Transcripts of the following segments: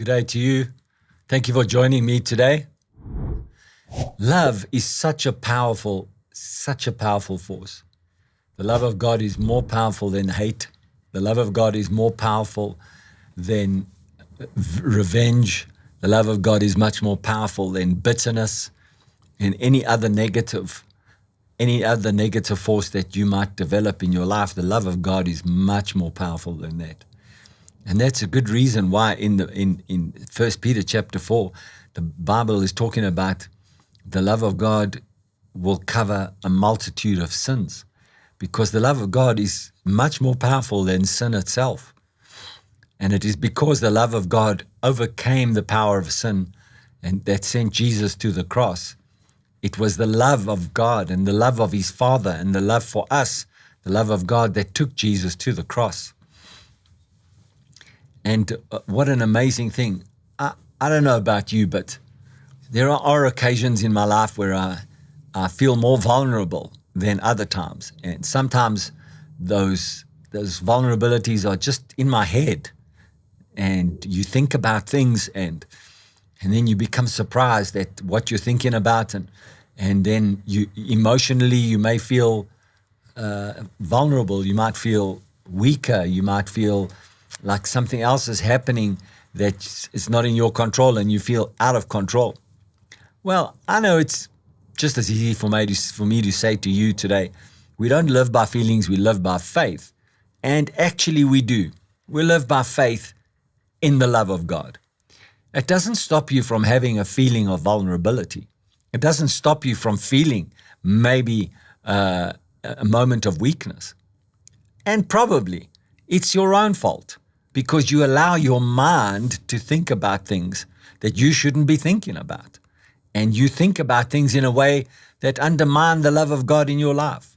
Good day to you. Thank you for joining me today. Love is such a powerful force. The love of God is more powerful than hate. The love of God is more powerful than revenge. The love of God is much more powerful than bitterness and any other negative force that you might develop in your life. The love of God is much more powerful than that. And that's a good reason why in 1 Peter chapter 4, the Bible is talking about the love of God will cover a multitude of sins, because the love of God is much more powerful than sin itself. And it is because the love of God overcame the power of sin and that sent Jesus to the cross. It was the love of God and the love of his Father and the love for us, the love of God that took Jesus to the cross. And what an amazing thing. I don't know about you, but there are occasions in my life where I feel more vulnerable than other times. And sometimes those vulnerabilities are just in my head. And you think about things and then you become surprised at what you're thinking about. And then you emotionally, you may feel vulnerable. You might feel weaker. You might feel like something else is happening that is not in your control and you feel out of control. Well, I know it's just as easy for me to say to you today, we don't live by feelings, we live by faith. And actually we do. We live by faith in the love of God. It doesn't stop you from having a feeling of vulnerability. It doesn't stop you from feeling maybe a moment of weakness. And probably it's your own fault, because you allow your mind to think about things that you shouldn't be thinking about. And you think about things in a way that undermine the love of God in your life.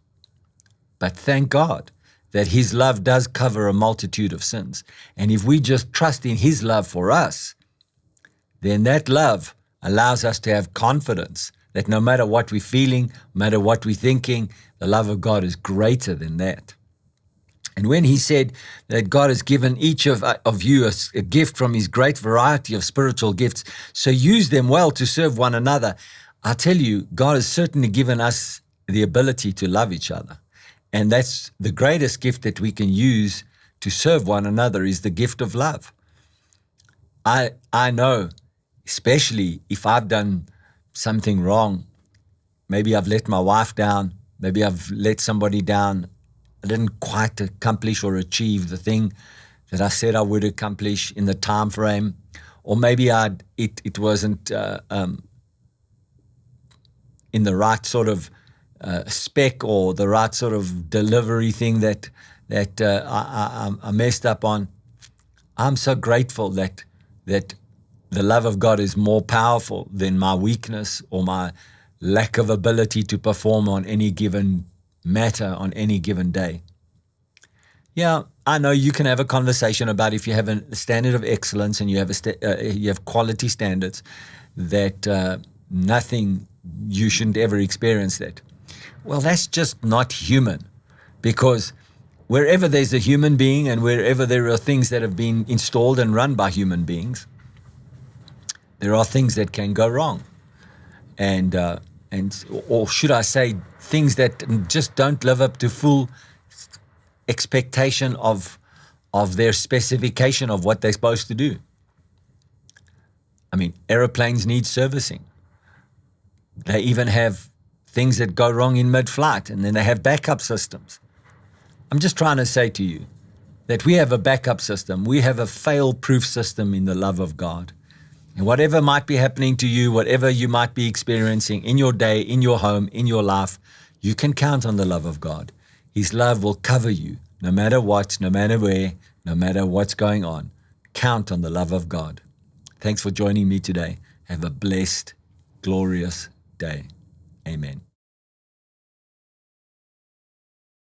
But thank God that his love does cover a multitude of sins. And if we just trust in his love for us, then that love allows us to have confidence that no matter what we're feeling, no matter what we're thinking, the love of God is greater than that. And when he said that God has given each of you a gift from his great variety of spiritual gifts, so use them well to serve one another, I tell you, God has certainly given us the ability to love each other. And that's the greatest gift that we can use to serve one another, is the gift of love. I know, especially if I've done something wrong, maybe I've let my wife down, maybe I've let somebody down, I didn't quite accomplish or achieve the thing that I said I would accomplish in the time frame, or maybe it wasn't in the right sort of spec or the right sort of delivery thing that I messed up on. I'm so grateful that the love of God is more powerful than my weakness or my lack of ability to perform on any given matter on any given day. Yeah, I know you can have a conversation about if you have a standard of excellence and you have quality standards, that nothing, you shouldn't ever experience that. Well, that's just not human, because wherever there's a human being and wherever there are things that have been installed and run by human beings, there are things that can go wrong. Or should I say, things that just don't live up to full expectation of their specification of what they're supposed to do. I mean, aeroplanes need servicing. They even have things that go wrong in mid-flight, and then they have backup systems. I'm just trying to say to you that we have a backup system. We have a fail-proof system in the love of God. And whatever might be happening to you, whatever you might be experiencing in your day, in your home, in your life, you can count on the love of God. His love will cover you no matter what, no matter where, no matter what's going on. Count on the love of God. Thanks for joining me today. Have a blessed, glorious day. Amen.